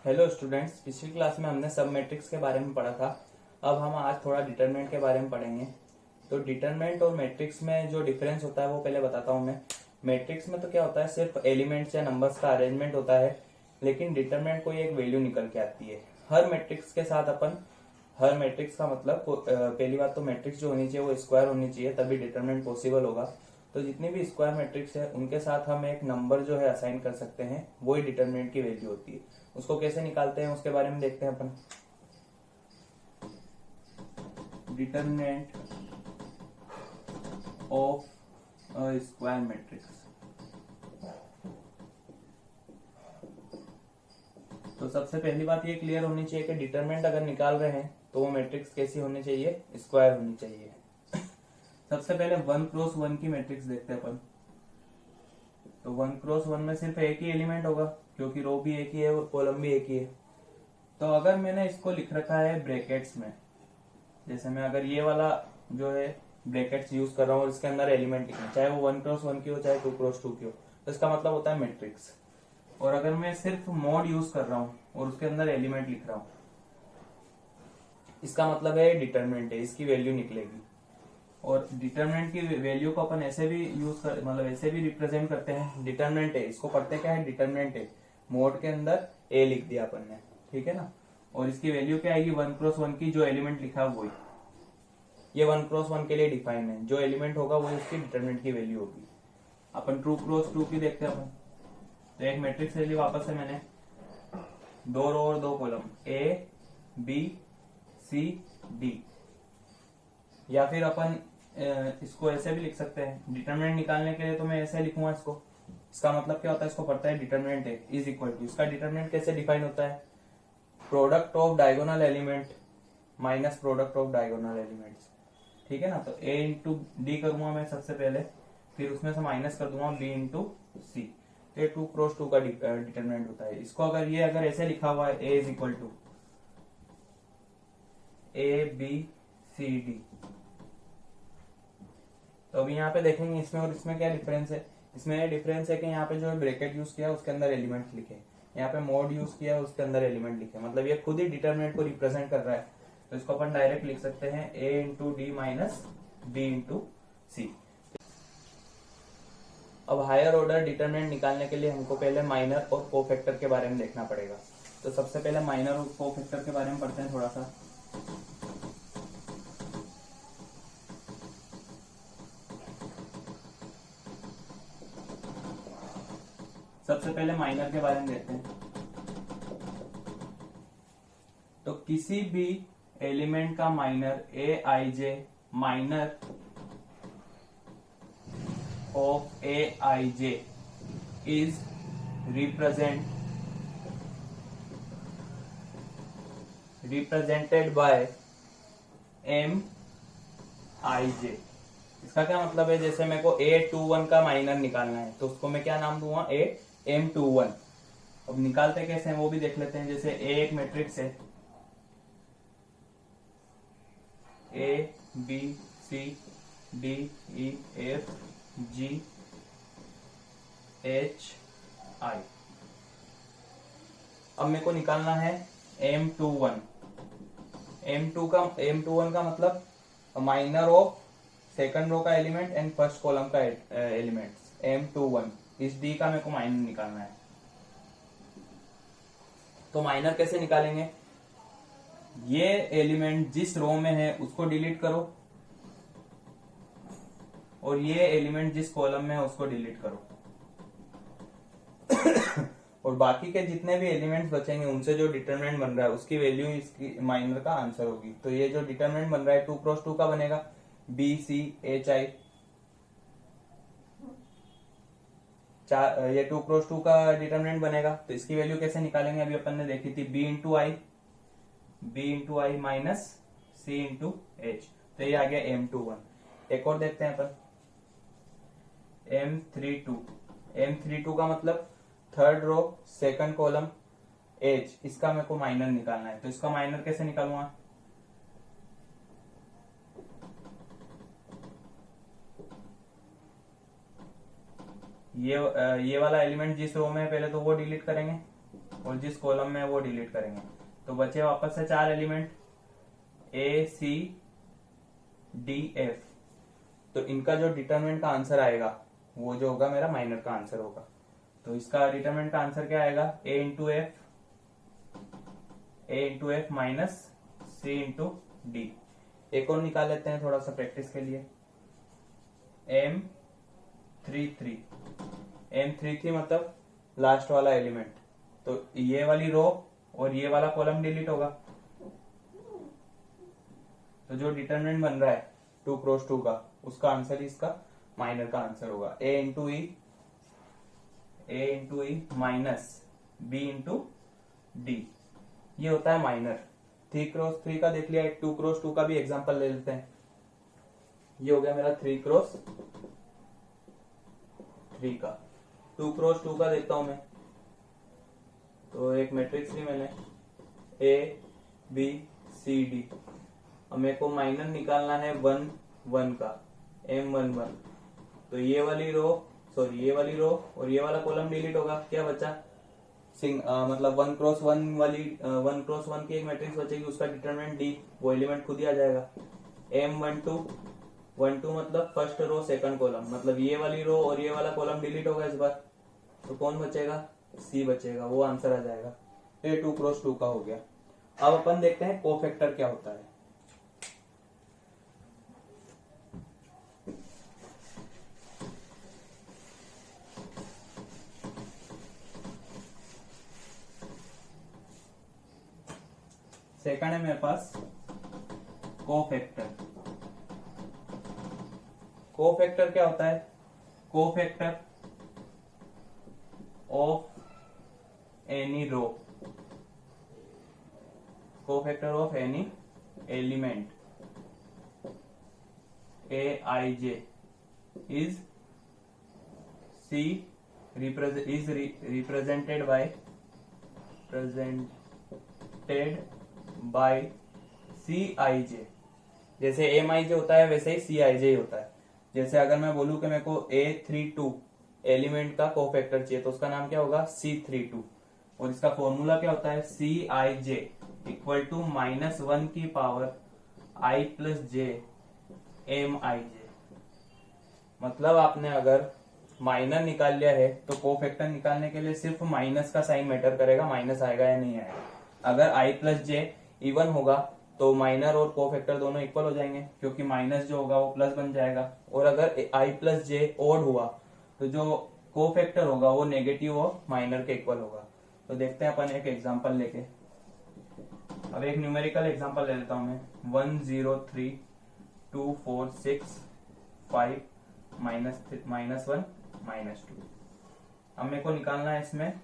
Hello students, पिछली class में हमने सब मैट्रिक्स के बारे में पढ़ा था। अब हम आज थोड़ा डिटरमिनेंट के बारे में पढ़ेंगे। तो डिटरमिनेंट और मैट्रिक्स में जो डिफरेंस होता है वो पहले बताता हूँ मैं। मैट्रिक्स में तो क्या होता है, सिर्फ एलिमेंट्स या नंबर्स का अरेंजमेंट होता है, लेकिन डिटरमिनेंट कोई एक वैल्यू निकल के आती है हर मैट्रिक्स के साथ। हर मैट्रिक्स का मतलब पहली बात तो मैट्रिक्स जो होनी चाहिए वो स्क्वायर होनी चाहिए, तभी डिटरमिनेंट पॉसिबल होगा। तो जितनी भी स्क्वायर मैट्रिक्स है उनके साथ हम एक नंबर जो है असाइन कर सकते हैं, वही डिटरमिनेंट की वैल्यू होती है। उसको कैसे निकालते हैं उसके बारे में देखते हैं अपन। Determinant of square matrix. तो सबसे पहली बात ये क्लियर होनी चाहिए कि डिटरमिनेंट अगर निकाल रहे हैं तो वो मैट्रिक्स कैसी होनी चाहिए, स्क्वायर होनी चाहिए। सबसे पहले 1x1 की मैट्रिक्स देखते हैं अपन। तो 1x1 में सिर्फ एक ही एलिमेंट होगा, क्योंकि रो भी एक ही है और कॉलम भी एक ही है। तो अगर मैंने इसको लिख रखा है ब्रैकेट्स में, जैसे मैं अगर ये वाला जो है ब्रैकेट्स यूज कर रहा हूँ और इसके अंदर एलिमेंट लिखना, चाहे वो 1x1 की हो चाहे 2x2 की हो, तो इसका मतलब होता है मैट्रिक्स। और अगर मैं सिर्फ मॉड यूज कर रहा हूँ और उसके अंदर एलिमेंट लिख रहा हूँ, इसका मतलब है डिटरमिनेंट है, इसकी वैल्यू निकलेगी। और डिटरमिनेंट की वैल्यू को अपन ऐसे भी यूज कर, मतलब ऐसे भी रिप्रेजेंट करते हैं। डिटरमिनेंट है, इसको पढ़ते क्या है, डिटरमिनेंट है, मोड के अंदर ए लिख दिया अपन ने, ठीक है ना। और इसकी वैल्यू क्या आएगी, 1x1 की जो एलिमेंट लिखा है वही। ये 1x1 के लिए डिफाइन है, जो एलिमेंट होगा वही उसकी डिटरमिनेंट की वैल्यू होगी। अपन 2x2 की देखते हैं अपन। तो एक मैट्रिक्स ले ली वापस से मैंने, 2 रो और 2 column, A B C D. या फिर अपन इसको ऐसे भी लिख सकते हैं, डिटरमिनेंट निकालने के लिए तो मैं ऐसे लिखूंगा इसको। इसका मतलब क्या होता है, इसको पढ़ता है डिटरमिनेंट है इज इक्वल टू, इसका डिटरमिनेंट कैसे डिफाइन होता है, product of diagonal element minus product of diagonal elements, ठीक है ना। तो a इंटू डी करूंगा मैं सबसे पहले, फिर उसमें से माइनस कर दूंगा b इंटू सी। तो ये 2x2 का डिटरमिनेंट होता है। इसको अगर ऐसे लिखा हुआ है a is equal to A B C D, तो अभी यहाँ पे देखेंगे इसमें और इसमें क्या डिफरेंस है। इसमें ये डिफरेंस है कि यहाँ पे जो है ब्रैकेट यूज किया उसके अंदर एलिमेंट लिखे, यहाँ पे मोड यूज किया उसके अंदर एलिमेंट लिखे, मतलब ये खुद ही डिटरमिनेंट को रिप्रेजेंट कर रहा है। तो इसको अपन डायरेक्ट लिख सकते हैं a into D minus B into C. अब हायर ऑर्डर डिटरमिनेंट निकालने के लिए हमको पहले माइनर और कोफैक्टर के बारे में देखना पड़ेगा। तो सबसे पहले माइनर और कोफैक्टर के बारे में पढ़ते हैं थोड़ा सा। सबसे पहले माइनर के बारे में देखते हैं। तो किसी भी एलिमेंट का minor A I J minor of A I J is represented by M I J. इसका क्या मतलब है, जैसे मेरे को A21 का माइनर निकालना है तो उसको मैं क्या नाम दूंगा, M21। अब निकालते कैसे हैं वो भी देख लेते हैं। जैसे A एक मैट्रिक्स है, A B C D E F G H I। अब मेरे को निकालना है M21। M21 का मतलब माइनर ऑफ सेकंड रो का एलिमेंट एंड फर्स्ट कॉलम का एलिमेंट M21। इस D का मेरे को माइनर निकालना है। तो माइनर कैसे निकालेंगे, ये एलिमेंट जिस रो में है उसको डिलीट करो और ये एलिमेंट जिस कॉलम में है उसको डिलीट करो और बाकी के जितने भी एलिमेंट्स बचेंगे उनसे जो डिटरमिनेंट बन रहा है उसकी वैल्यू इसकी माइनर का आंसर होगी। तो ये जो डिटरमिनेंट बन रहा है 2x2 का बनेगा, बी सी एच आई। ये 2x2 का डिटरमिनेंट बनेगा। तो इसकी वैल्यू कैसे निकालेंगे, अभी अपन ने देखी थी, b इंटू आई माइनस सी इंटू एच। तो ये आ गया M21। एक और देखते हैं अपन, M32 का मतलब third row second column H, इसका मेरे को माइनर निकालना है। तो इसका माइनर कैसे निकालूंगा, ये वाला एलिमेंट जिस रो में है पहले तो वो डिलीट करेंगे, और जिस कॉलम में है वो डिलीट करेंगे। तो बचे वापस से 4 element A C D F। तो इनका जो डिटरमिनेंट का आंसर आएगा वो जो होगा मेरा माइनर का आंसर होगा। तो इसका डिटरमिनेंट का आंसर क्या आएगा, A into F minus C into D. एक और निकाल लेते हैं थोड़ा सा प्रैक्टिस के लिए। M33 मतलब लास्ट वाला एलिमेंट, तो ये वाली रो और ये वाला कॉलम डिलीट होगा। तो जो डिटरमिनेंट बन रहा है 2 क्रॉस 2 का, उसका आंसर ही इसका माइनर का आंसर होगा। A into E minus B into D, ये होता है माइनर। 3 क्रॉस 3 का देख लिया, एक 2 क्रॉस 2 का भी एग्जांपल ले लेते हैं। ये हो गया मेरा 3 क्रॉस 3 का। 2 क्रॉस 2 का देखता हूं मैं, तो एक मैट्रिक्स ली मैंने A B C D। अब मेरे को माइनर निकालना है 1 1 का, M11। तो ये वाली रो और ये वाला कॉलम डिलीट होगा। क्या बचा, मतलब 1 क्रॉस 1 वाली 1 क्रॉस 1 की एक मैट्रिक्स बचेगी, उसका डिटरमिनेंट D, वो एलिमेंट खुद ही आ जाएगा। M12 मतलब फर्स्ट रो सेकंड कॉलम, मतलब ये वाली रो और ये वाला कॉलम डिलीट होगा इस बार। तो कौन बचेगा, C बचेगा, वो आंसर आ जाएगा। तो ये 2 क्रॉस 2 का हो गया। अब अपन देखते हैं कोफैक्टर क्या होता है। सेकंड है मेरे पास कोफैक्टर। कोफैक्टर क्या होता है, cofactor of any row, cofactor of any element Aij is represented by Cij। जैसे Mij होता है वैसे ही Cij होता है। जैसे अगर मैं बोलूं कि मेरे को A32 एलिमेंट का कोफैक्टर चाहिए, तो उसका नाम क्या होगा, C32। और इसका फॉर्मूला क्या होता है, Cij इक्वल टू -1 की power I plus j Mij। मतलब आपने अगर माइनर निकाल लिया है तो कोफैक्टर निकालने के लिए सिर्फ माइनस का साइन मैटर करेगा, माइनस आएगा या नहीं आएगा। अगर I प्लस जे इवन होगा तो माइनर और कोफैक्टर दोनों इक्वल हो जाएंगे, क्योंकि माइनस जो होगा वो प्लस बन जाएगा। और अगर I प्लस जे ऑड हुआ तो जो कोफैक्टर होगा वो नेगेटिव और माइनर के इक्वल होगा। तो देखते हैं अपन एक एग्जांपल लेके। अब एक न्यूमेरिकल एग्जांपल ले लेता हूं मैं, 1 0 3 2 4 6 5 -1 -2। अब मेरे को निकालना है इसमें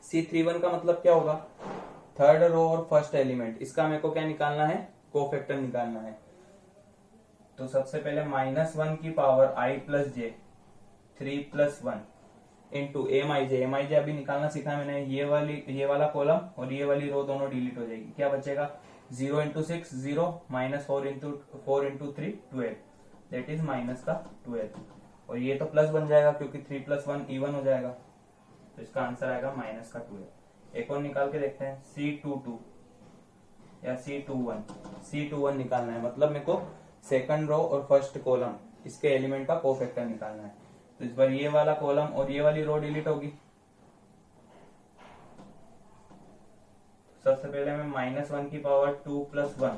C31 का मतलब क्या होगा, थर्ड रो और फर्स्ट एलिमेंट, इसका मेरे को क्या निकालना है, कोफैक्टर निकालना है। तो सबसे पहले -1 की power I plus J 3 + 1 into Mij अभी निकालना सीखा है मैंने। ये वाला कॉलम और ये वाली रो दोनों डिलीट हो जाएगी। क्या बचेगा, 0 × 6 0 -4 × 3 12, दैट इज माइनस का 12। और ये तो प्लस बन जाएगा क्योंकि 3 + 1 इवन हो जाएगा। तो इसका आंसर आएगा माइनस का 12। एक और निकाल के देखते हैं, C22 या C21 निकालना है, मतलब मेरे को सेकंड रो और फर्स्ट कॉलम इसके एलिमेंट का कोफैक्टर निकालना है। तो इस बार ये वाला कॉलम और ये वाली रो डिलीट होगी। सबसे पहले मैं -1 की पावर 2 + 1।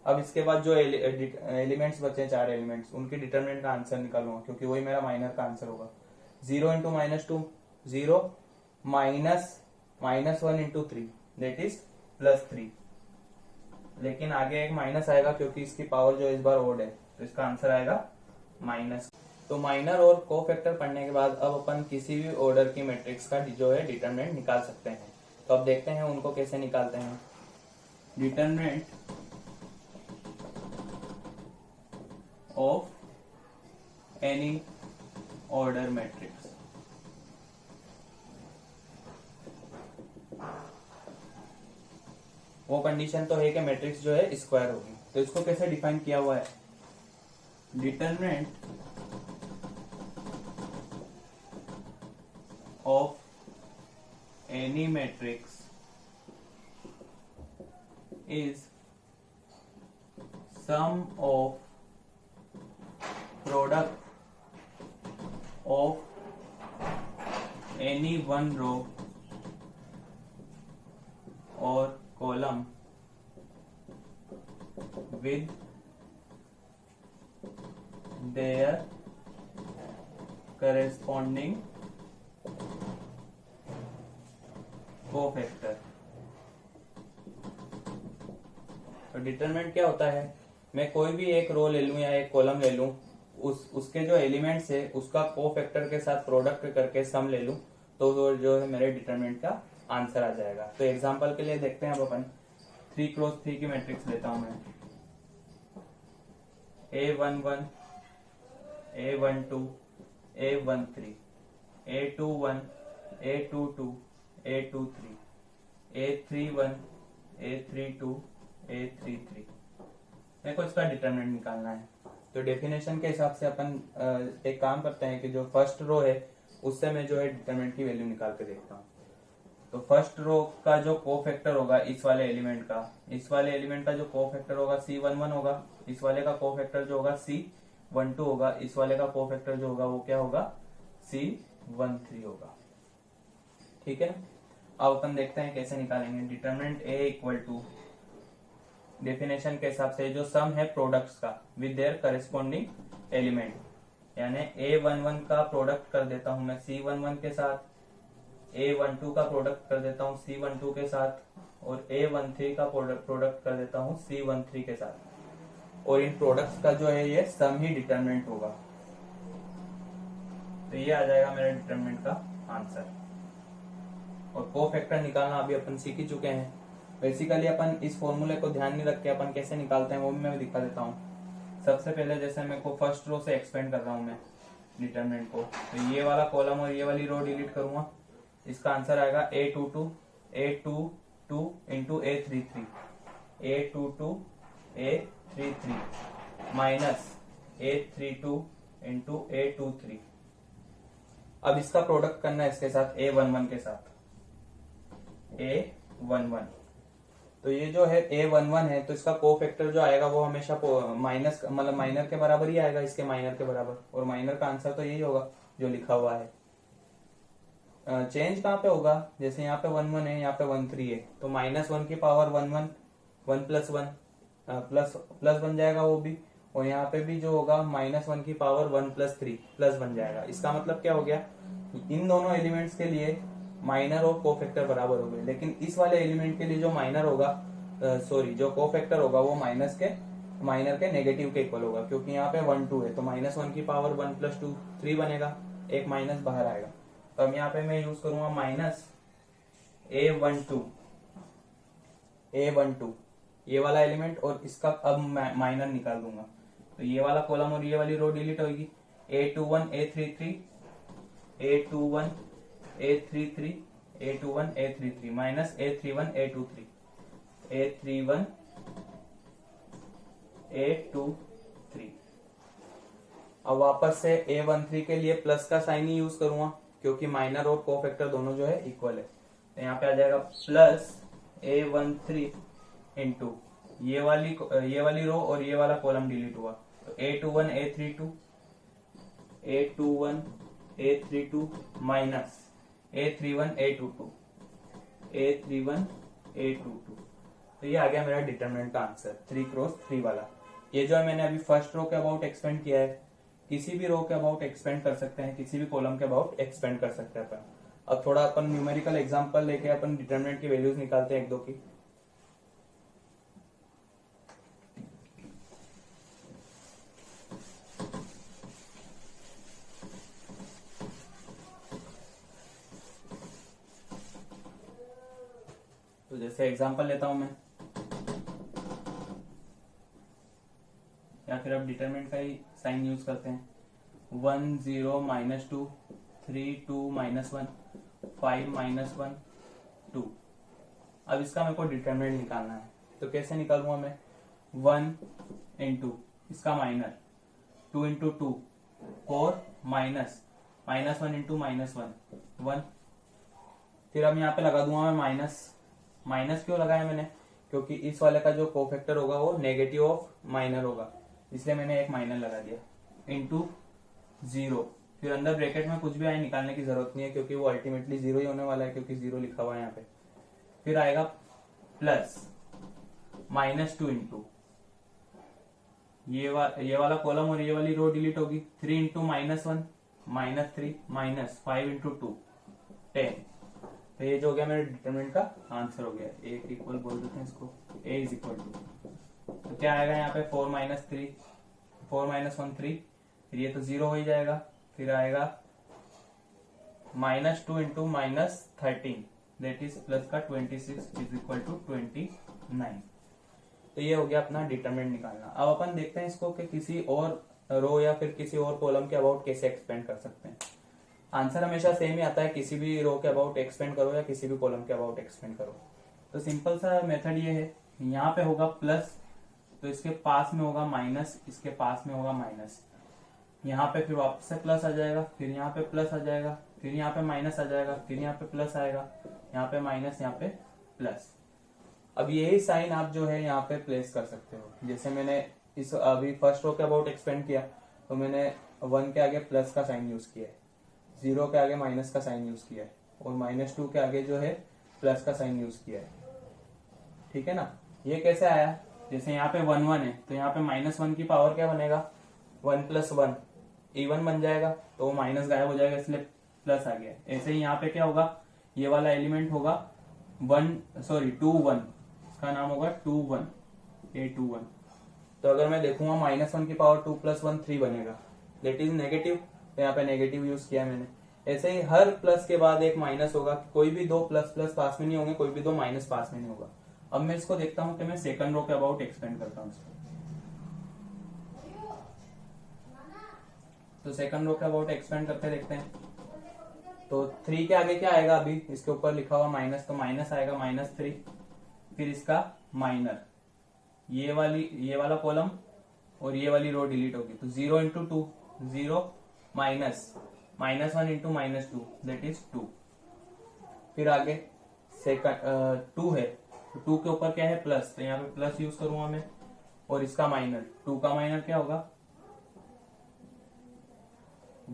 अब इसके बाद जो एलिमेंट्स बचे 4 एलिमेंट्स, उनके डिटरमिनेंट का आंसर निकालूंगा, क्योंकि वही मेरा माइनर का आंसर होगा। 0 × -2 0 -1 × 3 दैट इज +3। लेकिन आगे एक माइनस आएगा क्योंकि इसकी पावर जो इस बार ओड है, तो इसका आंसर आएगा माइनस। तो माइनर और कोफैक्टर पढ़ने के बाद अब अपन किसी भी ऑर्डर की मैट्रिक्स का जो है डिटरमिनेंट निकाल सकते हैं। तो अब देखते हैं उनको कैसे निकालते हैं। Determinant of any order matrix. वो कंडीशन तो है कि मैट्रिक्स जो है स्क्वायर होगी। तो इसको कैसे डिफाइन किया हुआ है, determinant any matrix is sum of product of any one row or column with their corresponding cofactor. तो डिटरमिनेंट क्या होता है, मैं कोई भी एक रो ले लूं या एक कॉलम ले लूं, उसके जो एलिमेंट्स है उसका कोफैक्टर के साथ प्रोडक्ट करके सम ले लूं, तो वो जो है मेरे डिटरमिनेंट का आंसर आ जाएगा। तो एग्जांपल के लिए देखते हैं अब अपन 3x3 की मैट्रिक्स लेता हूं मैं। A11, A12, A13, A21, A22, A23, A31, A32, A33। मेरे को इसका डिटरमिनेंट निकालना है। तो डेफिनेशन के हिसाब से अपन एक काम करते हैं कि जो फर्स्ट रो है उससे मैं जो है डिटरमिनेंट की वैल्यू निकाल के देखता हूँ। तो फर्स्ट रो का जो कोफैक्टर होगा इस वाले एलिमेंट का जो कोफैक्टर होगा C11 होगा, इस वाले का कोफैक्टर जो होगा C12 होगा, इस वाले का कोफैक्टर जो होगा वो क्या होगा, C13 होगा। ठीक है, अब अपन देखते हैं कैसे निकालेंगे determinant A equal to definition के हिसाब से जो सम है प्रोडक्ट्स का विद देयर करस्पॉन्डिंग एलिमेंट, यानी A11 का प्रोडक्ट कर देता हूं मैं C11 के साथ, A12 का प्रोडक्ट कर देता हूं C12 के साथ, और A13 का प्रोडक्ट कर देता हूं C13 के साथ, और इन प्रोडक्ट्स का जो है ये सम ही डिटरमिनेंट होगा। तो ये आ जाएगा मेरे डिटरमिनेंट का आंसर। और कोफैक्टर निकालना अभी अपन सीख ही चुके हैं। बेसिकली अपन इस फॉर्मूले को ध्यान नहीं रख के अपन कैसे निकालते हैं वो भी मैं दिखा देता हूँ। सबसे पहले जैसे मैं को फर्स्ट रो से एक्सपेंड कर रहा हूँ मैं डिटरमिनेंट को, तो ये वाला कॉलम और ये वाली रो डिलीट करूंगा, इसका आंसर आएगा A22 into A33, A22 A33 minus A32 into A23। अब इसका प्रोडक्ट करना है इसके साथ A11 के साथ, A11। तो ये जो है A11 है, तो इसका कोफैक्टर जो आएगा वो हमेशा माइनस मतलब माइनर के बराबर ही आएगा, इसके माइनर के बराबर, और माइनर का आंसर तो यही होगा जो लिखा हुआ है। चेंज कहाँ पे होगा, जैसे यहाँ पे 11 है, यहाँ पे 13 है, तो -1 की पावर 11, 1 + 1 प्लस बन जाएगा वो भी, और यहाँ पे भी जो होगा -1 की पावर 1 + 3 प्लस बन जाएगा। इसका मतलब क्या हो गया, इन दोनों एलिमेंट्स के लिए माइनर और कोफैक्टर बराबर हो गए, लेकिन इस वाले एलिमेंट के लिए जो माइनर होगा जो कोफैक्टर होगा वो माइनर के नेगेटिव के इक्वल होगा, क्योंकि यहाँ पे 1 2 है, तो -1 की पावर 1 + 2 3 बनेगा, एक माइनस बाहर आएगा। तो अब यहाँ पे मैं यूज करूंगा -A12 ये वाला एलिमेंट, और इसका अब माइनर निकाल दूंगा। तो ये वाला कॉलम और ये वाली रो डिलीट होगी, A21 A33 A21 A33 A21 A33 minus A31 A23 A31 A23। अब वापस से A13 के लिए प्लस का साइन ही यूज करूंगा, क्योंकि माइनर और कोफैक्टर दोनों जो है इक्वल है। तो यहाँ पे आ जाएगा प्लस A13 इंटू ये वाली रो और ये वाला कॉलम डिलीट हुआ, तो A21 A32 minus A31 A22। तो ये आ गया मेरा डिटरमिनेंट का आंसर 3x3 वाला। ये जो है मैंने अभी फर्स्ट रो के अबाउट एक्सपेंड किया है, किसी भी रो के अबाउट एक्सपेंड कर सकते हैं, किसी भी कॉलम के अबाउट एक्सपेंड कर सकते हैं अपन। अब थोड़ा अपन न्यूमेरिकल एग्जांपल लेके अपन डिटरमिनेंट की वैल्यूज निकालते हैं एक दो की। तो जैसे एग्जांपल लेता हूं मैं, या फिर अब डिटरमिनेंट का ही साइन यूज करते हैं। 1 0 -2 3 2 -1 5 -1 2। अब इसका मेरे को डिटरमिनेंट निकालना है, तो कैसे निकालूंगा मैं, 1 इंटू इसका माइनर, 2 इंटू 2 4 -1 इंटू -1 1 फिर अब यहाँ पे लगा दूंगा मैं माइनस। माइनस क्यों लगाया मैंने, क्योंकि इस वाले का जो कोफैक्टर होगा वो नेगेटिव ऑफ माइनर होगा, इसलिए मैंने एक माइनर लगा दिया, इंटू 0। फिर अंदर ब्रैकेट में कुछ भी आए निकालने की जरूरत नहीं है, क्योंकि वो अल्टीमेटली 0 ही होने वाला है, क्योंकि 0 लिखा हुआ है यहाँ पे। फिर आएगा प्लस -2 इंटू ये वाला कॉलम और ये वाली रो डिलीट होगी, 3 इंटू -1 -3 माइनस 5 इंटू 2 10। तो ये जो हो गया मेरे डिटरमिनेंट का आंसर हो गया। ए इक्वल बोल देते हैं इसको, ए इज इक्वल टू, तो क्या आएगा यहाँ पे 4 - 1 3, फिर ये तो 0 हो ही जाएगा। फिर आएगा -2 इंटू -13 दैट इज प्लस का 26 इज इक्वल टू 29। तो ये हो गया अपना डिटरमिनेंट निकालना। अब अपन देखते हैं इसको कि किसी और रो या फिर किसी और कॉलम के अबाउट कैसे एक्सपेंड कर सकते हैं। आंसर हमेशा सेम ही आता है, किसी भी रो के अबाउट एक्सपेंड करो या किसी भी कॉलम के अबाउट एक्सपेंड करो। तो सिंपल सा मेथड ये है, यहाँ पे होगा प्लस, तो इसके पास में होगा माइनस, इसके पास में होगा माइनस, यहाँ पे फिर वापस से प्लस आ जाएगा, फिर यहाँ पे प्लस आ जाएगा, फिर यहाँ पे माइनस आ जाएगा, फिर यहाँ पे प्लस आएगा, यहाँ पे माइनस, यहाँ पे प्लस। अब यही साइन आप जो है यहाँ पे प्लेस कर सकते हो। जैसे मैंने इस अभी फर्स्ट रो के अबाउट एक्सपेंड किया, तो मैंने 1 के आगे प्लस का साइन यूज किया है, 0 के आगे माइनस का साइन यूज किया है, और -2 के आगे जो है प्लस का साइन यूज किया है। ठीक है ना। ये कैसे आया, जैसे यहाँ पे 1 1 है, तो यहाँ पे -1 की पावर क्या बनेगा, 1 + 1 इवन बन जाएगा, तो वो माइनस गायब हो जाएगा, इसलिए प्लस आ गया। ऐसे ही यहाँ पे क्या होगा, ये वाला एलिमेंट होगा 2 1, इसका नाम होगा 2 1, A21। तो अगर मैं देखूंगा -1 की पावर 2 + 1 3 बनेगा, दैट इज नेगेटिव, तो यहाँ पे नेगेटिव यूज किया मैंने। ऐसे ही हर प्लस के बाद एक माइनस होगा, कोई भी दो प्लस प्लस पास में नहीं होंगे, कोई भी दो माइनस पास में नहीं होगा। अब मैं इसको देखता हूँ कि मैं सेकंड रो के अबाउट एक्सपेंड करता हूँ। तो सेकंड रो के अबाउट एक्सपेंड करते देखते हैं। तो 3 के आगे क्या आएगा, अभी इसके ऊपर लिखा हुआ माइनस, तो माइनस आएगा -3, फिर इसका माइनर, ये वाला कॉलम और ये वाली रो डिलीट होगी, तो 0 into 2 0 minus -1 into -2 that is 2। फिर आगे सेकंड 2 है, तो 2 के ऊपर क्या है प्लस, तो यहाँ पे प्लस यूज करूंगा मैं, और इसका माइनर, 2 का माइनर क्या होगा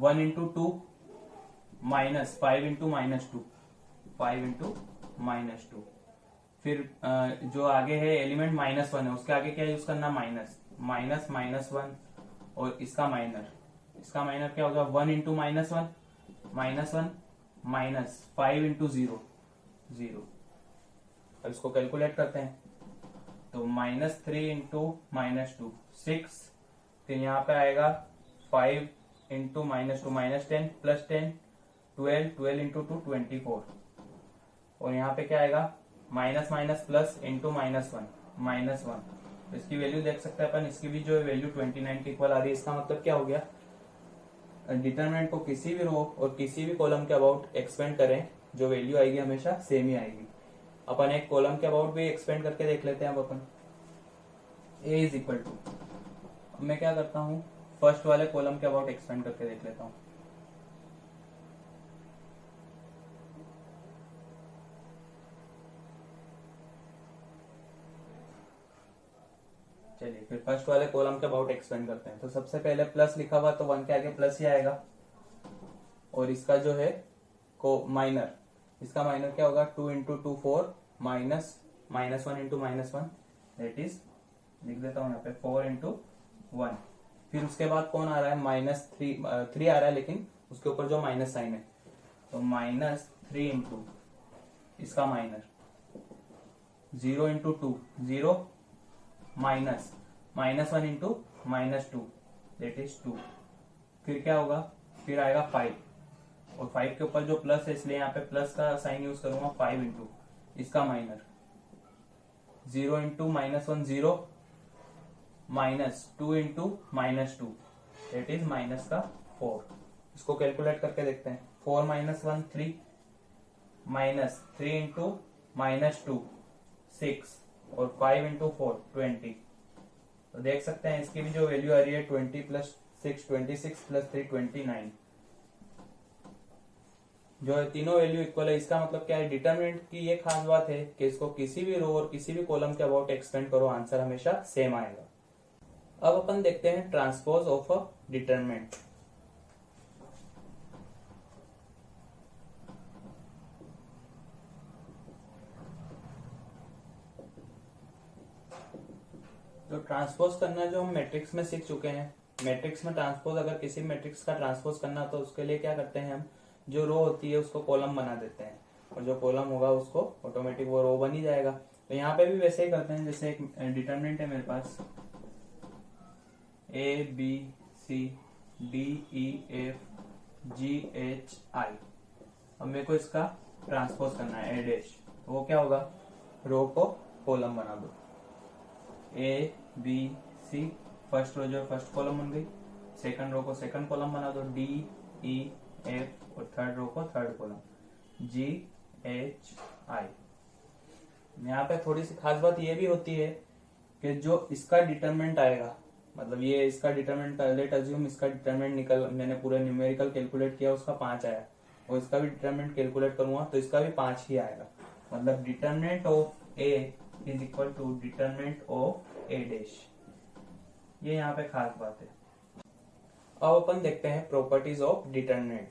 1 इंटू 2 माइनस 5 इंटू -2 5 इंटू -2। फिर जो आगे है एलिमेंट -1 है, उसके आगे क्या यूज करना, माइनस -1, और इसका माइनर क्या होगा 1 इंटू -1 माइनस 5 इंटू 0। अब इसको कैलकुलेट करते हैं, तो -3 इंटू -2 6, फिर यहाँ पे आएगा 5 इंटू -2 -10 प्लस 10 12 इंटू 2 24, और यहाँ पे क्या आएगा माइनस माइनस प्लस इंटू -1 तो इसकी वैल्यू देख सकते हैं अपन, इसकी भी जो वैल्यू 29 के इक्वल आ रही है। इसका मतलब क्या हो गया, डिटरमिनेंट को किसी भी रो और किसी भी कॉलम के अबाउट एक्सपेंड करें, जो वैल्यू आएगी हमेशा सेम ही आएगी। अपन एक कॉलम के अबाउट भी एक्सपेंड करके देख लेते हैं। अब अपन ए इज इक्वल टू, अब मैं क्या करता हूँ, फर्स्ट वाले कॉलम के अबाउट एक्सपेंड करके देख लेता हूँ। चलिए फिर फर्स्ट वाले कॉलम के अबाउट एक्सपेंड करते हैं। तो सबसे पहले प्लस लिखा हुआ, तो 1 के आगे प्लस ही आएगा, और इसका जो है को माइनर, इसका माइनर क्या होगा 2 into 2 4 minus -1 into -1 that is, लिख देता हूँ यहाँ पे 4 इंटू 1। फिर उसके बाद कौन आ रहा है -3 आ रहा है, लेकिन उसके ऊपर जो माइनस साइन है, तो -3 इंटू इसका minor 0 into 2 0 minus -1 into -2 that is 2। फिर क्या होगा, फिर आएगा 5, और 5 के ऊपर जो प्लस है, इसलिए यहाँ पे प्लस का साइन यूज करूंगा, 5 इंटू इसका minor 0 into -1 0 -2 into -2 that is minus का 4। इसको कैलकुलेट करके देखते हैं, 4 - 1 3 -3 इंटू -2 6, और 5 इंटू 4 20। तो देख सकते हैं इसकी भी जो वैल्यू आ रही है 20 + 6 26 + 3 29। जो है तीनों वैल्यू इक्वल है। इसका मतलब क्या है, डिटरमिनेंट की ये खास बात है कि इसको किसी भी रो और किसी भी कॉलम के अबाउट एक्सपेंड करो, आंसर हमेशा सेम आएगा। अब अपन देखते हैं ट्रांसपोज ऑफ अ डिटरमिनेंट। तो ट्रांसपोज करना जो हम मैट्रिक्स में सीख चुके हैं, मैट्रिक्स में ट्रांसपोज, अगर किसी मैट्रिक्स का ट्रांसपोज करना तो उसके लिए क्या करते हैं हम, जो रो होती है उसको कॉलम बना देते हैं और जो कॉलम होगा उसको ऑटोमेटिक वो रो बन ही जाएगा। तो यहाँ पे भी वैसे ही करते हैं। जैसे एक डिटरमिनेंट है मेरे पास A B C D E F G H I. अब मेरे को इसका ट्रांसपोज करना है ए डैश, तो वो क्या होगा, रो को कॉलम बना दो। ए बी सी फर्स्ट रो जो फर्स्ट कॉलम बन गई, सेकंड रो को सेकंड कॉलम बना दो, डी ई एफ और थर्ड रो को थर्ड कॉलम, जी एच आई। यहाँ पे थोड़ी सी खास बात ये भी होती है कि जो इसका डिटरमिनेंट आएगा, मतलब ये इसका डिटरमिनेंट, लेट अज्यूम इसका डिटरमिनेंट निकल, मैंने पूरा न्यूमेरिकल कैलकुलेट किया, उसका 5 आया, और इसका भी डिटरमिनेंट कैलकुलेट करूंगा तो इसका भी 5 ही आएगा। मतलब determinant of A is equal to determinant of A dash. ये यहाँ पे खास बात है। अब अपन देखते हैं प्रॉपर्टीज ऑफ डिटरमिनेंट।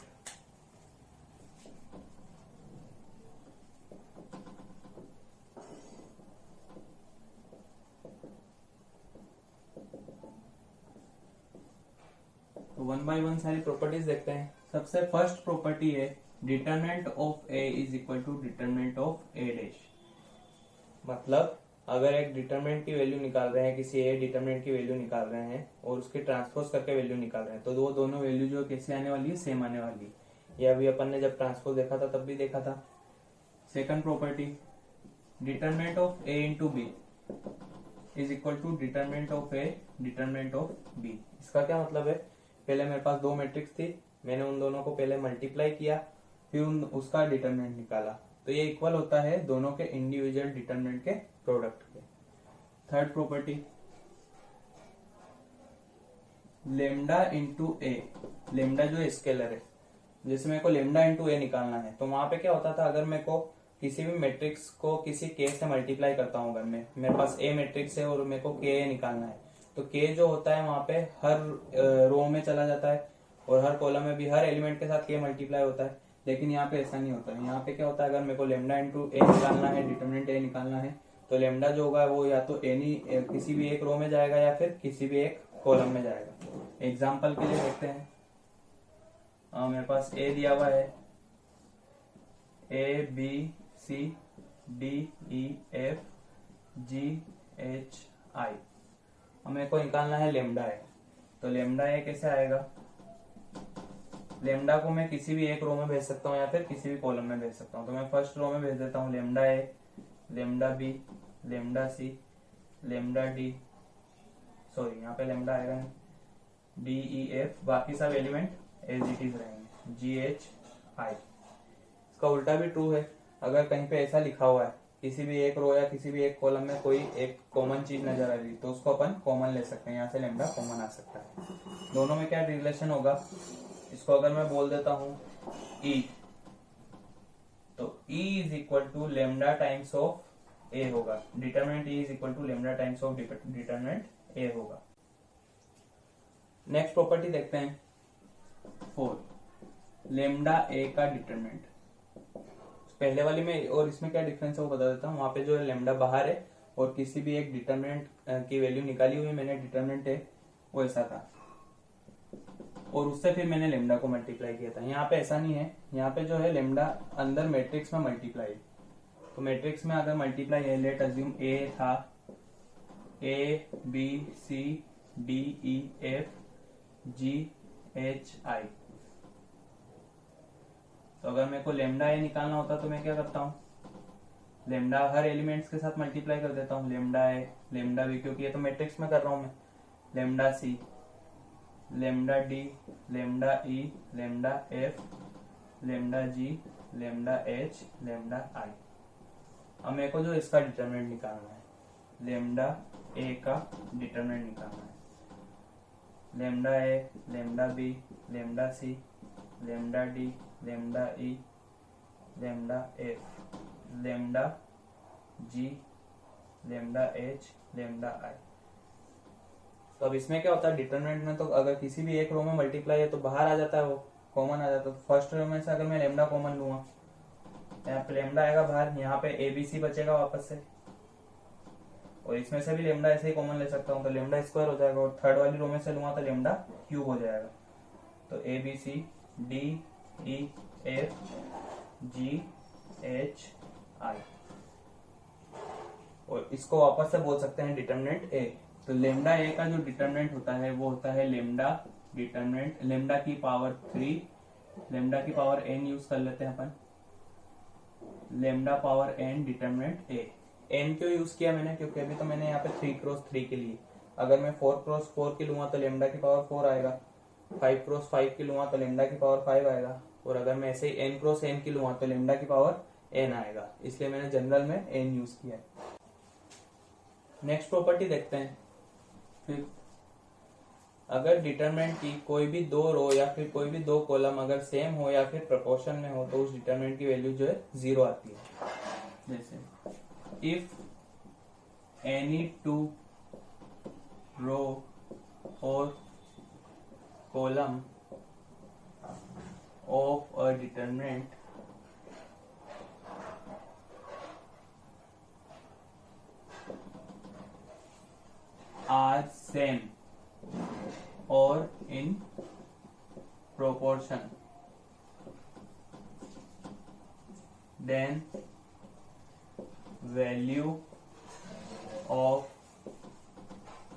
तो वन बाय वन सारी प्रॉपर्टीज देखते हैं। सबसे फर्स्ट प्रॉपर्टी है determinant of A is equal to determinant of A dash. मतलब अगर एक डिटरमिनेंट की वैल्यू निकाल रहे हैं, किसी ए डिटरमिनेंट की वैल्यू निकाल रहे हैं और उसके ट्रांसपोज करके वैल्यू निकाल रहे हैं, तो वो दोनों वैल्यू जो कैसे आने वाली है, सेम आने वाली है। ये अभी अपन ने जब ट्रांसपोज देखा था तब भी देखा था। Second property, determinant of A into B is equal to determinant of A determinant of B. इसका क्या मतलब है, पहले मेरे पास दो मैट्रिक्स थी, मैंने उन दोनों को पहले मल्टीप्लाई किया, फिर उसका डिटरमिनेंट निकाला, तो ये इक्वल होता है दोनों के इंडिविजुअल डिटरमिनेंट के प्रोडक्ट के। थर्ड प्रॉपर्टी, लेमडा इंटू ए, लेमडा जो स्केलर है, जैसे मेरे को लेमडा इंटू ए निकालना है, तो वहां पे क्या होता था, अगर मेरे को किसी भी मैट्रिक्स को किसी के से मल्टीप्लाई करता हूँ, अगर मेरे पास ए मैट्रिक्स है और मेरे को के निकालना है, तो के जो होता है वहां पे हर रो में चला जाता है और हर कॉलम में भी हर एलिमेंट के साथ के मल्टीप्लाई होता है। लेकिन यहाँ पे ऐसा नहीं होता है। यहाँ पे क्या होता है, अगर मेरे को लेमडा इंटू ए निकालना है, डिटरमिनेंट ए निकालना है, तो लेमडा जो होगा वो या तो एनी किसी भी एक रो में जाएगा या फिर किसी भी एक कॉलम में जाएगा। एग्जाम्पल के लिए देखते हैं, मेरे पास ए दिया हुआ है, A B C D E F G H I. मेरे को निकालना है लेमडा है, तो लेमडा ए कैसे आएगा, लेमडा को मैं किसी भी एक रो में भेज सकता हूँ या फिर किसी भी कॉलम में भेज सकता हूँ। तो मैं फर्स्ट रो में भेज देता हूँ lambda A, lambda B, lambda C, lambda D, sorry यहाँ पे लेमडा आएगा नहीं, डी ई एफ, बाकी सब एलिमेंट एज इट इज रहेंगे, जी एच आई। इसका उल्टा भी ट्रू है, अगर कहीं पे ऐसा लिखा हुआ है किसी भी एक रो या किसी भी एक कॉलम में कोई एक कॉमन चीज नजर आ रही तो उसको अपन कॉमन ले सकते हैं, यहाँ से लेमडा कॉमन आ सकता है। दोनों में क्या रिलेशन होगा, इसको अगर मैं बोल देता हूं E, तो E is equal to lambda times of A होगा, determinant E is equal to lambda times of determinant A होगा। नेक्स्ट प्रॉपर्टी देखते हैं 4, लेमडा ए का डिटरमिनेंट। पहले वाली में और इसमें क्या डिफरेंस है वो बता देता हूँ। वहां पे जो है लेमडा बाहर है और किसी भी एक डिटरमिनेंट की वैल्यू निकाली हुई मैंने, डिटरमिनेंट है वो ऐसा था और उससे फिर मैंने लेमडा को मल्टीप्लाई किया था। यहाँ पे ऐसा नहीं है, यहाँ पे जो है लेमडा अंदर मैट्रिक्स में मल्टीप्लाई, तो मैट्रिक्स में अगर मल्टीप्लाई है, लेट अज्यूम ए था, A B C D E F G H I, तो अगर मेरे को लेमडा ए निकालना होता तो मैं क्या करता हूँ, लेमडा हर एलिमेंट्स के साथ मल्टीप्लाई कर देता हूँ, लेमडा ए, लेमडा बी, क्योंकि ये तो मैट्रिक्स में कर रहा हूँ मैं, lambda C, lambda D, lambda E, lambda F, lambda G, lambda H, lambda I. अब मेरे को जो इसका डिटरमिनेंट निकालना है, लेमडा ए का डिटरमिनेंट निकालना है, lambda A, lambda B, lambda C, lambda D, lambda E, lambda F, lambda G, lambda H, lambda I. तो अब इसमें क्या होता है, डिटरमिनेंट में तो अगर किसी भी एक रो में मल्टीप्लाई है तो बाहर आ जाता है, वो कॉमन आ जाता है। तो फर्स्ट रो में से अगर मैं लेमडा कॉमन लूंगा, यहाँ पे लेमडा आएगा बाहर, यहाँ पे एबीसी बचेगा वापस से, और इसमें से भी लेमडा ऐसे ही कॉमन ले सकता हूँ, तो लेमडा स्क्वायर हो जाएगा। और थर्ड वाली रो में से लूंगा तो लेमडा क्यूब हो जाएगा। तो A B C D E F G H I, और इसको वापस से बोल सकते हैं डिटरमिनेंट ए। तो लेमडा ए का जो डिटरमिनेंट होता है वो होता है लेमडा डिटरमिनेंट, लेमडा की पावर 3, लेमडा की पावर एन यूज कर लेते हैं अपन, lambda power N determinant A. N क्यों यूज किया मैंने, क्योंकि अभी तो मैंने यहाँ पे 3x3 के लिए, अगर मैं 4x4 की लूंगा तो लेमडा की पावर 4 आएगा, 5x5 की लूंगा तो लेमडा की पावर 5 आएगा, और अगर मैं ऐसे ही n×n की लूंगा तो लेमडा की पावर n आएगा, इसलिए मैंने जनरल में n यूज किया है। नेक्स्ट प्रॉपर्टी देखते हैं। फिर अगर डिटरमिनेंट की कोई भी दो रो या फिर कोई भी दो कॉलम अगर सेम हो या फिर प्रोपोर्शन में हो तो उस डिटरमिनेंट की वैल्यू जो है 0 आती है। जैसे इफ एनी टू रो और column of a determinant are same or in proportion, then value of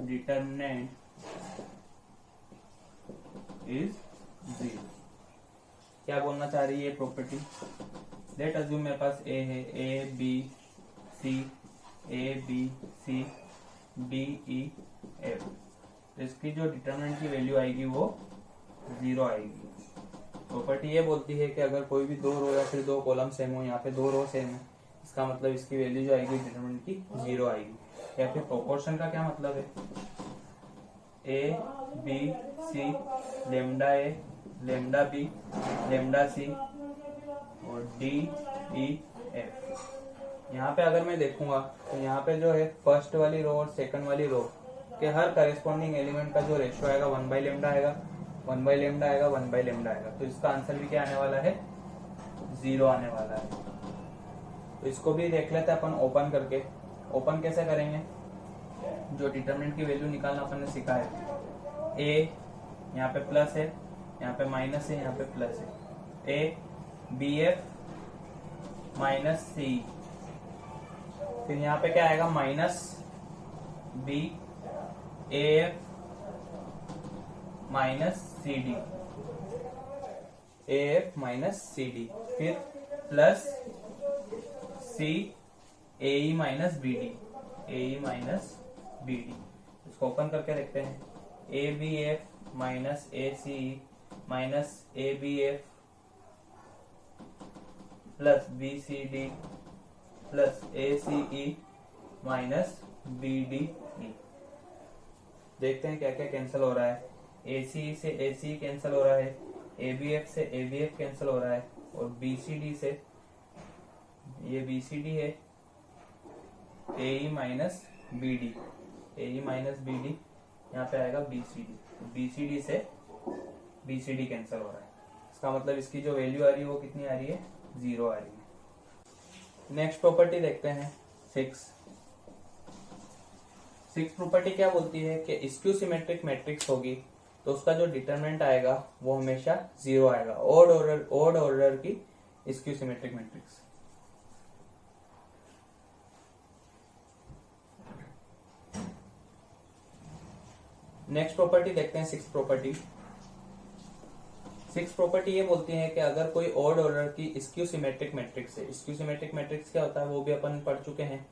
determinant is 0। क्या बोलना चाह रही है ये प्रॉपर्टी? लेट अज्यूम मेरे पास ए है, A B C, A B C D E F, तो इसकी जो डिटरमिनेंट की वैल्यू आएगी वो 0 आएगी। प्रॉपर्टी ये बोलती है कि अगर कोई भी दो रो या फिर दो कॉलम सेम हो, यहाँ पे दो रो सेम है, इसका मतलब इसकी वैल्यू जो आएगी डिटरमिनेंट की 0 आएगी। या फिर प्रोपोर्शन का क्या मतलब है, A B C, lambda A, lambda B, lambda C और डी ई एफ। यहाँ पे अगर मैं देखूंगा तो यहाँ पे जो है फर्स्ट वाली रो और सेकंड वाली रो के हर करेस्पॉन्डिंग एलिमेंट का जो रेशियो आएगा 1/λ आएगा, 1/λ आएगा, 1/λ आएगा। तो इसका आंसर भी क्या आने वाला है, 0 आने वाला है। तो इसको भी देख लेते हैं अपन ओपन करके। ओपन कैसे करेंगे, जो डिटरमिनेंट की वैल्यू निकालना अपन ने सीखा है, ए यहाँ पे प्लस है, यहाँ पे माइनस है, यहाँ पे प्लस है, A B F minus C, फिर यहाँ पे क्या आएगा minus B A F minus C D, A F minus C D, फिर plus C A E minus B D, A E minus B D. इसको ओपन करके देखते हैं, A B F minus A C minus A B F plus B C D plus A C E minus B D E. देखते हैं क्या क्या cancel हो रहा है, ए सी से ए सी कैंसिल हो रहा है, ए बी एफ से ए बी एफ कैंसिल हो रहा है, और बी सी डी से ये बी सी डी है, A E minus B D, A E minus B D, यहाँ पे आएगा B C D, B C D से बी सी डी कैंसिल हो रहा है। इसका मतलब इसकी जो वैल्यू आ रही है वो कितनी आ रही है, 0 आ रही है। नेक्स्ट प्रॉपर्टी देखते हैं, 6 प्रॉपर्टी क्या बोलती है कि स्क्यू सिमेट्रिक मैट्रिक्स होगी तो उसका जो डिटरमिनेंट आएगा वो हमेशा 0 आएगा, ऑड ऑर्डर की skew symmetric matrix. Next property देखते हैं, 6 प्रॉपर्टी। 6 प्रॉपर्टी ये बोलती है कि अगर कोई ऑड ऑर्डर की स्क्यू सिमेट्रिक मैट्रिक्स है, स्क्यू सिमेट्रिक मैट्रिक्स क्या होता है वो भी अपन पढ़ चुके हैं,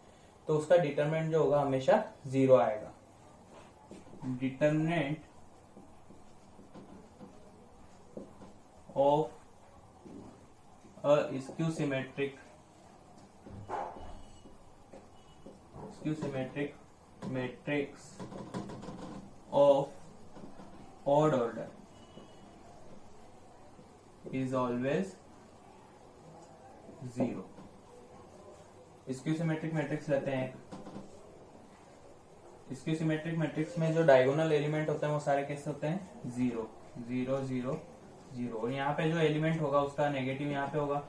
तो उसका डिटरमिनेंट जो होगा हमेशा 0 आएगा। Determinant of a skew symmetric matrix of odd order is always 0। Skew symmetric matrix लेते हैं। स्क्यू सिमेट्रिक मैट्रिक्स में जो डायगोनल एलिमेंट होते हैं वो सारे कैसे होते हैं? 0 0 0 0। और यहाँ पे जो एलिमेंट होगा उसका नेगेटिव यहाँ पे होगा,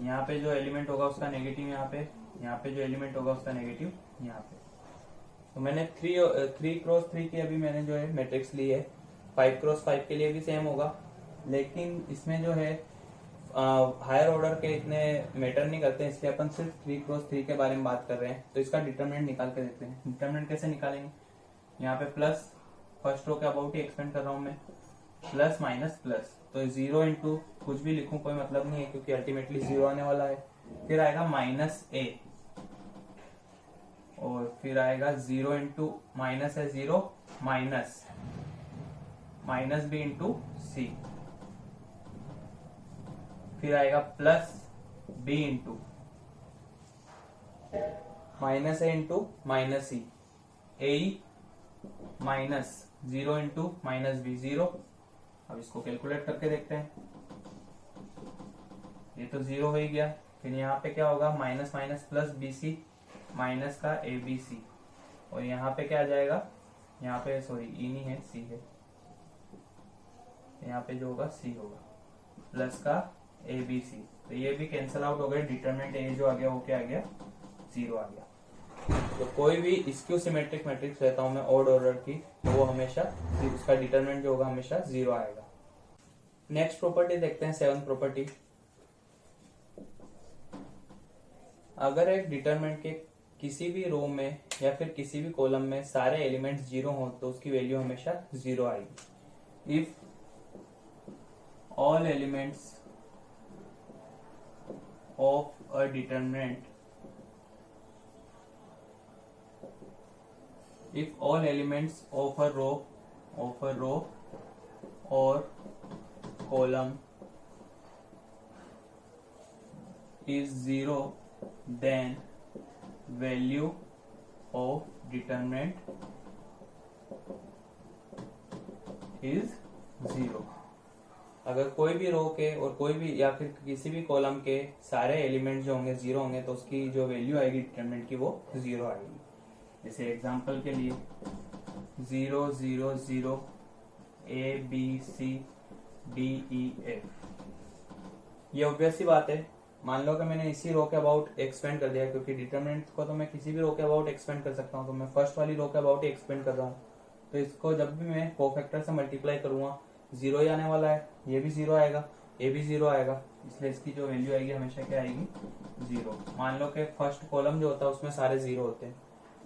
यहाँ पे जो एलिमेंट होगा उसका नेगेटिव यहाँ पे, यहाँ पे जो एलिमेंट होगा उसका नेगेटिव यहाँ पे। तो मैंने 3x3 की अभी मैंने जो है मैट्रिक्स ली है। 5x5 के लिए भी सेम होगा, लेकिन इसमें जो है हायर ऑर्डर के इतने मैटर नहीं करते, इसलिए अपन सिर्फ 3x3 के बारे में बात कर रहे हैं। तो इसका डिटरमिनेंट निकाल के देखते हैं। डिटरमिनेंट कैसे निकालेंगे? यहाँ पे प्लस, फर्स्ट रो के अबाउट ही एक्सपेंड कर रहा हूं मैं, प्लस माइनस प्लस, तो 0 इंटू कुछ भी लिखूं कोई मतलब नहीं है, क्योंकि अल्टीमेटली 0 आने वाला है। फिर आएगा माइनस a, और फिर आएगा 0 इंटू माइनस है 0 minus minus b into C, फिर आएगा plus b into minus a into minus C, A minus 0 into minus B 0। अब इसको कैलकुलेट करके देखते हैं। ये तो 0 हो ही गया। फिर यहाँ पे क्या होगा? Minus minus plus B C, minus का ए बी सी, और यहाँ पे क्या आ जाएगा? यहाँ पे सॉरी ई नहीं है, सी है, यहाँ पे जो होगा सी होगा, प्लस का ए बी सी। तो ये भी कैंसल आउट हो गए। डिटरमिनेंट ए जो आ गया वो क्या आ गया? 0 आ गया। तो कोई भी स्क्यू सिमेट्रिक मैट्रिक्स लेता हूं मैं ऑड ऑर्डर की, तो वो हमेशा उसका डिटरमिनेंट जो होगा हमेशा 0 आएगा। नेक्स्ट प्रॉपर्टी देखते हैं, 7th प्रॉपर्टी। अगर एक डिटरमिनेंट के किसी भी रो में या फिर किसी भी कॉलम में सारे एलिमेंट्स 0 हो तो उसकी वैल्यू हमेशा 0 आएगी। If all elements of a determinant, if all elements of a row or column is 0, then value of determinant is 0। अगर कोई भी रो के और कोई भी या फिर किसी भी कॉलम के सारे एलिमेंट जो होंगे 0 होंगे तो उसकी जो वैल्यू आएगी डिटरमिनेंट की वो 0 आएगी। जैसे एग्जांपल के लिए 0 0 0 A B C D E F, ये ऑब्वियस सी बात है। मान लो कि मैंने इसी रो के अबाउट एक्सपेंड कर दिया, क्योंकि डिटरमिनेंट को तो मैं किसी भी रो के अबाउट एक्सपेंड कर सकता हूँ, तो मैं फर्स्ट वाली रो के अबाउट ही एक्सपेंड कर रहा हूँ। तो इसको जब भी मैं कोफैक्टर से मल्टीप्लाई करूंगा 0 ही आने वाला है, ये भी 0 आएगा, ये भी 0 आएगा, इसलिए इसकी जो वैल्यू आएगी हमेशा क्या आएगी? 0। मान लो कि फर्स्ट कॉलम जो होता है उसमें सारे 0 होते हैं।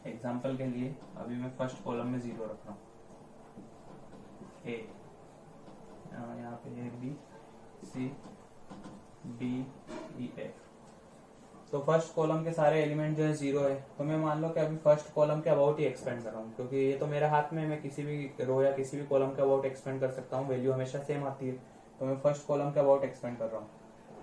एग्जाम्पल के लिए अभी मैं फर्स्ट कॉलम में 0 रख रहा हूँ, ए, यहाँ पे A B C D E F. तो फर्स्ट कॉलम के सारे एलिमेंट जो है 0 है, तो मैं मान लो कि अभी फर्स्ट कॉलम के अबाउट ही एक्सपेंड कर रहा हूँ, क्योंकि ये तो मेरे हाथ में, मैं किसी भी रो या किसी भी कॉलम के अबाउट एक्सपेंड कर सकता हूँ, वैल्यू हमेशा सेम आती है। तो मैं फर्स्ट कॉलम के अबाउट एक्सपेंड कर रहा हूँ,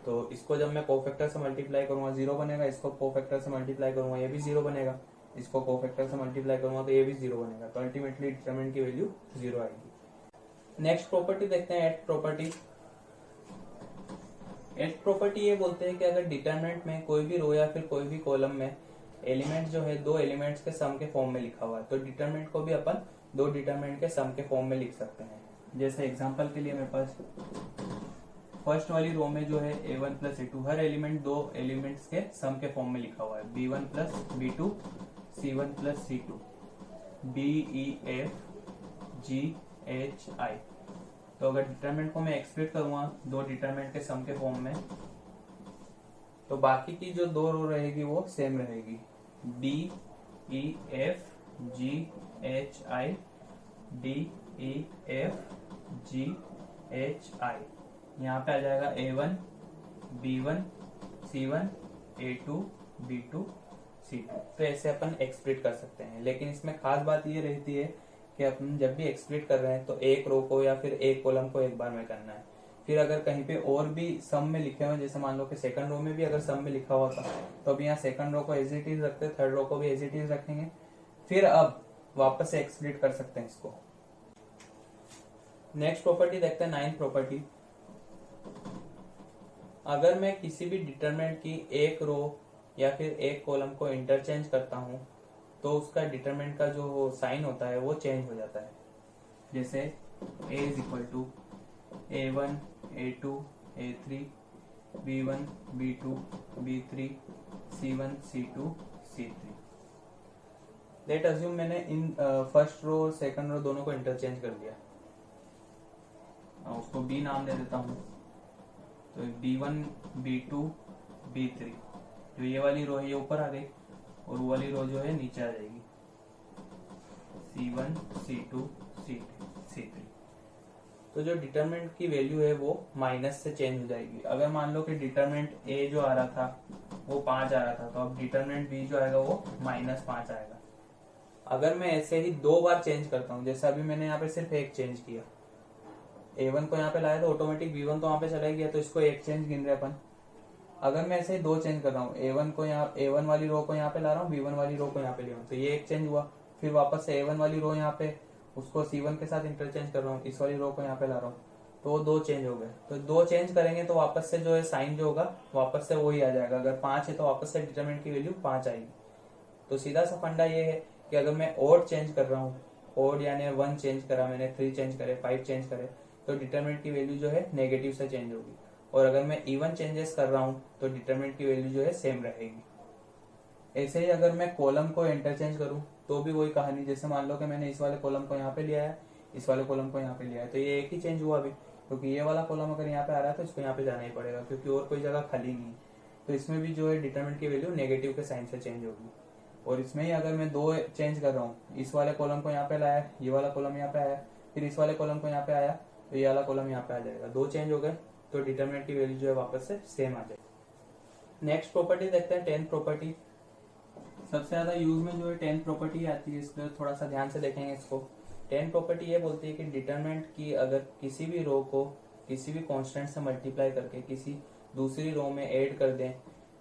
तो इसको जब मैं कोफैक्टर से मल्टीप्लाई करूंगा 0 बनेगा, इसको कोफैक्टर से मल्टीप्लाई करूंगा ये भी 0 बनेगा, इसको कोफैक्टर से मल्टीप्लाई करूंगा तो ये भी 0 बनेगा। तो अल्टीमेटली डिटरमिनेंट की वैल्यू 0 आएगी। नेक्स्ट प्रॉपर्टी देखते हैं, एट प्रॉपर्टी। एट प्रॉपर्टी ये बोलते हैं कि अगर डिटरमिनेंट में कोई भी रो या फिर कोई भी कॉलम में एलिमेंट जो है 2 एलिमेंट्स के सम के फॉर्म में लिखा हुआ है, तो डिटरमिनेंट को भी अपन 2 डिटरमिनेंट के सम के फॉर्म में लिख सकते हैं। जैसे एग्जांपल के लिए मेरे पास फर्स्ट वाली रो में जो है a1 प्लस a2, हर एलिमेंट 2 एलिमेंट्स के सम के फॉर्म में लिखा हुआ है, b1 plus b2 c1 plus c2 d e f g h i। तो अगर डिटरमिनेंट को मैं एक्सप्रेस करूंगा 2 डिटरमिनेंट के सम के फॉर्म में, तो बाकी की जो 2 रो रहेगी वो सेम रहेगी, d e f g h i d e f g h i। यहाँ पे आ जाएगा a1 b1 c1 a2 b2 c2। तो ऐसे अपन एक्सप्रेस कर सकते हैं, लेकिन इसमें खास बात ये रहती है कि अपन जब भी एक्सप्रेस कर रहे हैं तो एक रो को या फिर एक कॉलम को एक बार में करना है। फिर अगर कहीं पे और भी सम में लिखे हुए, जैसे मान लो कि सेकंड रो में भी अगर सम में लिखा हुआ था, तो अब यहाँ सेकंड रो को एज इट इज रखते हैं, थर्ड रो को भी एज इट इज रखेंगे, फिर अब वापस से एक्सप्रेस कर सकते हैं इसको। नेक्स्ट प्रॉपर्टी देखते हैं, 9th प्रॉपर्टी। अगर मैं किसी भी डिटरमिनेंट की एक रो या फिर एक कॉलम को इंटरचेंज करता हूं तो उसका डिटरमिनेंट का जो साइन होता है वो चेंज हो जाता है। जैसे a is equal to a1 a2 a3 b1 b2 b3 c1 c2 c3। Let assume मैंने इन फर्स्ट रो और सेकंड रो दोनों को इंटरचेंज कर दिया, उसको b नाम दे देता हूं। तो b1 b2 b3, जो ये वाली रो है ये ऊपर आ गई और वो वाली रो जो है नीचे आ जाएगी, c1 c2 c3। तो जो डिटरमिनेंट की वैल्यू है वो माइनस से चेंज हो जाएगी। अगर मान लो कि डिटरमिनेंट a जो आ रहा था वो 5 आ रहा था, तो अब डिटरमिनेंट b जो आएगा वो -5 आएगा। अगर मैं ऐसे ही 2 बार चेंज करता हूँ, जैसे अभी मैंने यहाँ पे सिर्फ एक चेंज किया, a1 को यहाँ पे लाया तो ऑटोमेटिक b1 तो वहां पे चला गया, तो इसको एक चेंज गिन रहे अपन। अगर मैं ऐसे ही 2 चेंज कर रहा हूँ, a1 को यहाँ a1 वाली रो को यहाँ पे ला रहा हूँ, b1 वाली रो को यहाँ पे ले रहा हूँ, तो ये एक चेंज हुआ। फिर वापस से a1 वाली रो यहाँ पे उसको c1 के साथ इंटरचेंज कर रहा हूँ, इस वाली रो को यहाँ पे ला रहा हूँ, तो वो 2 चेंज हो गए। तो 2 चेंज करेंगे तो वापस से जो है साइन जो होगा वापस से वही आ जाएगा। अगर 5 है तो वापस से डिटरमिनेंट की वैल्यू 5 आएगी। तो सीधा सा फंडा ये है कि अगर मैं ओड चेंज कर रहा हूँ, ओड यानी 1 चेंज करा मैंने, 3 चेंज करे, 5 चेंज करे, तो डिटरमिनेंट की वैल्यू जो है नेगेटिव से चेंज होगी। और अगर मैं इवन चेंजेस कर रहा हूँ तो डिटरमिनेंट की वैल्यू जो है सेम रहेगी। ऐसे ही अगर मैं कॉलम को इंटरचेंज करूँ तो भी वही कहानी। जैसे मान लो कि मैंने इस वाले कॉलम को यहाँ पे लिया है, इस वाले कॉलम को यहाँ पे लिया है, तो ये एक ही चेंज हुआ अभी, क्योंकि ये वाला कॉलम अगर यहाँ पे आ रहा है तो इसको यहाँ पे जाना ही पड़ेगा, क्योंकि और कोई जगह खाली नहीं है। तो इसमें भी जो है डिटरमिनेंट की वैल्यू नेगेटिव के साइन से चेंज होगी। और इसमें ही अगर मैं 2 चेंज कर रहा हूँ, इस वाले कॉलम को यहाँ पे लाया, ये वाला कॉलम यहाँ पे आया, फिर इस वाले कॉलम को यहाँ पे आया, तो ये वाला कॉलम यहाँ पे आ जाएगा। 2 चेंज हो गए तो डिटरमिनेंट की वैल्यू जो है वापस से सेम आ जाएगी। नेक्स्ट प्रॉपर्टी देखते हैं, 10th प्रॉपर्टी। सबसे ज्यादा यूज में जो है 10th प्रॉपर्टी आती है, इसलिए थोड़ा सा ध्यान से देखेंगे इसको। 10th प्रॉपर्टी ये बोलती है कि डिटरमिनेंट की अगर किसी भी रो को किसी भी कांस्टेंट से मल्टीप्लाई करके किसी दूसरी रो में ऐड कर दें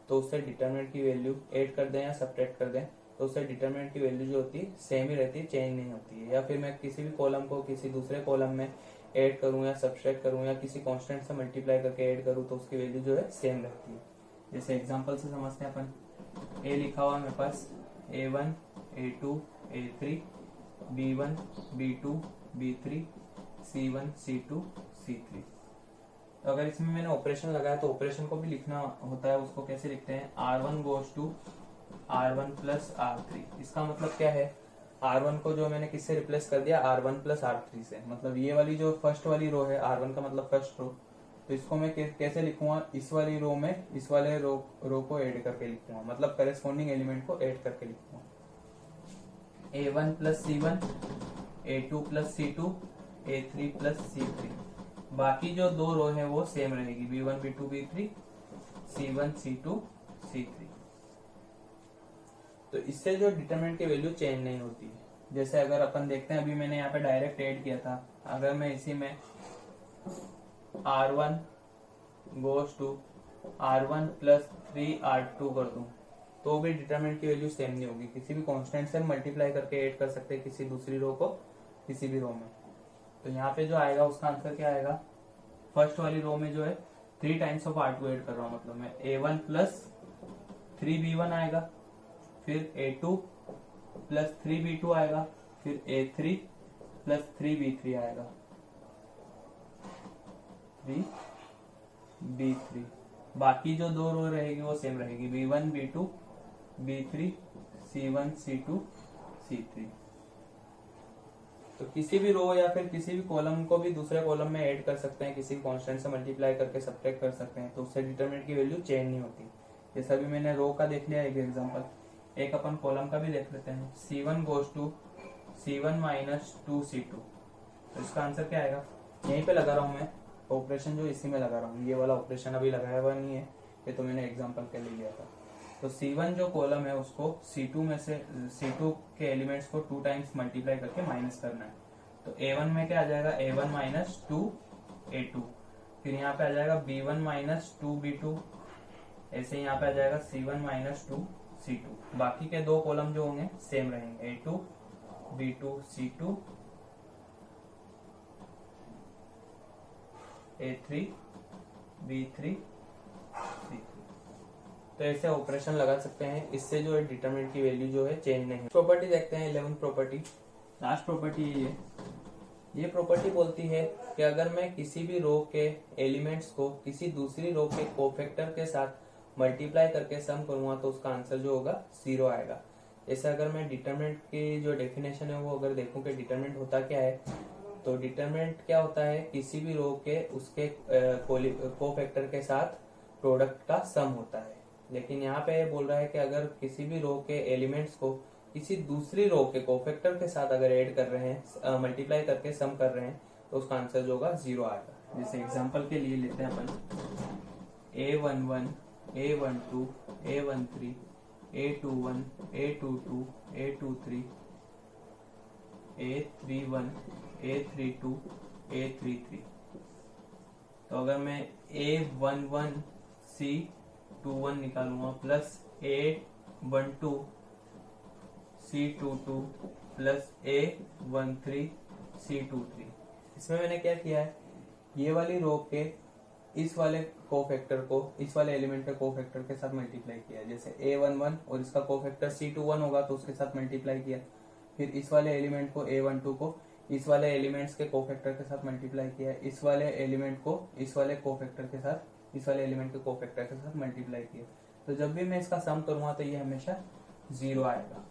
तो उससे डिटरमिनेंट की वैल्यू, ऐड कर दें या सब्ट्रैक्ट कर दें तो उससे डिटरमिनेंट की वैल्यू जो होती है सेम ही रहती है, चेंज नहीं होती है। या फिर मैं किसी भी कॉलम को किसी दूसरे कॉलम में ऐड करूं या सब्ट्रैक्ट करूं या किसी कांस्टेंट से मल्टीप्लाई करके ऐड करूं तो उसकी वैल्यू जो है सेम रहती है। जैसे एग्जांपल से समझते हैं अपन। ए लिखा हुआ है मेरे पास a1 a2 a3 b1 b2 b3 c1 c2 c3। तो अगर इसमें मैंने ऑपरेशन लगाया तो ऑपरेशन को भी लिखना होता है। उसको कैसे लिखते हैं, r1 goes to r1 plus r3। इसका मतलब क्या है, r1 को जो मैंने किससे रिप्लेस कर दिया, r1 प्लस r3 से। मतलब ये वाली जो फर्स्ट वाली रो है, r1 का मतलब फर्स्ट रो, तो इसको मैं कैसे लिखूंगा, इस वाली रो में इस वाले रो को ऐड करके लिखूंगा, मतलब करेस्पॉन्डिंग एलिमेंट को ऐड करके लिखूंगा। a1 plus c1 a2 plus c2 a3 plus c3। बाकी जो 2 रो है वो सेम रहेगी, b1 b2 b3 c1 c2 c3। तो इससे जो डिटरमिनेंट की वैल्यू चेंज नहीं होती है। जैसे अगर अपन देखते हैं, अभी मैंने यहाँ पे डायरेक्ट ऐड किया था, अगर मैं इसी में r1 goes to r1 plus 3r2 कर दूं तो भी डिटरमिनेंट की वैल्यू सेम नहीं होगी। किसी भी कांस्टेंट से मल्टीप्लाई करके ऐड कर सकते हैं किसी दूसरी रो को किसी भी रो में। तो यहाँ पे जो आएगा उसका आंसर क्या आएगा, फर्स्ट वाली रो में जो है 3 टाइम्स ऑफ r2 ऐड कर रहा हूँ, मतलब मैं a1 प्लस 3b1 आएगा, फिर a2 प्लस 3b2 आएगा, फिर a3 प्लस 3b3 आएगा, 3b3। बाकी जो 2 रो रहेगी वो सेम रहेगी, b1 b2 b3 c1 c2 c3। तो किसी भी रो या फिर किसी भी कॉलम को भी दूसरे कॉलम में ऐड कर सकते हैं, किसी कांस्टेंट से मल्टीप्लाई करके सब्ट्रैक्ट कर सकते हैं, तो उससे डिटरमिनेंट की वैल्यू चेंज नहीं होती। जैसे अभी मैंने रो का देख लिया एक एग्जांपल, एक अपन कॉलम का भी देख लेते हैं। c1 goes to c1 minus 2c2। तो इसका आंसर क्या आएगा, यहीं पे लगा रहा हूं मैं ऑपरेशन, जो इसी में लगा रहा हूँ। ये वाला ऑपरेशन अभी लगाया हुआ नहीं है, ये तो मैंने एग्जांपल के लिए लिया था। तो c1 जो कॉलम है उसको c2 में से c2 के एलिमेंट्स को 2 टाइम्स मल्टीप्लाई करके माइनस करना है। तो a1 में क्या आ जाएगा, a1 माइनस 2a2, फिर यहाँ पे आ जाएगा b1 माइनस 2b2, ऐसे यहाँ पे आ जाएगा c1 माइनस 2c2। बाकी के 2 कॉलम जो होंगे सेम रहेंगे, a2 b2 c2 a3 b3 तो ऐसे ऑपरेशन लगा सकते हैं, इससे जो है डिटरमिनेंट की वैल्यू जो है चेंज नहीं। प्रॉपर्टी देखते हैं 11th प्रॉपर्टी, लास्ट प्रॉपर्टी ये प्रॉपर्टी बोलती है कि अगर मैं किसी भी रो के एलिमेंट्स को किसी दूसरी रो के कोफैक्टर के साथ मल्टीप्लाई करके सम करूंगा तो उसका आंसर जो होगा 0 आएगा। जैसे अगर मैं डिटरमिनेंट की जो डेफिनेशन है वो अगर देखूं कि डिटरमिनेंट होता क्या है, तो डिटरमिनेंट क्या होता है, किसी भी रो के उसके कोफैक्टर के साथ प्रोडक्ट का सम होता है। लेकिन यहाँ पे बोल रहा है कि अगर किसी भी रो के एलिमेंट्स को किसी दूसरी रो के कोफैक्टर के साथ अगर ऐड कर रहे हैं, मल्टीप्लाई करके सम कर रहे हैं, तो उसका आंसर जो होगा 0 आएगा। जैसे एग्जांपल के लिए लेते हैं अपन A11, A12, A13, A21, A22, A23, A31, A32, A33। तो अगर मैं A11 C21 निकालूंगा plus A12 C22 plus A13 C23, इसमें मैंने क्या किया है, ये वाली रो के इस वाले कोफैक्टर को इस वाले एलिमेंट के कोफैक्टर के साथ मल्टीप्लाई किया। जैसे A11 और इसका कोफैक्टर C21 होगा तो उसके साथ मल्टीप्लाई किया। फिर इस वाले एलिमेंट को A12 को इस वाले एलिमेंट्स के कोफैक्टर के साथ मल्टीप्लाई किया। इस वाले एलिमेंट को इस वाले कोफैक्टर के साथ इस वाले एलिमेंट के कोफैक्टर के साथ मल्टीप्लाई किया। तो जब भी मैं इसका सम करूंगा तो ये हमेशा 0 आएगा।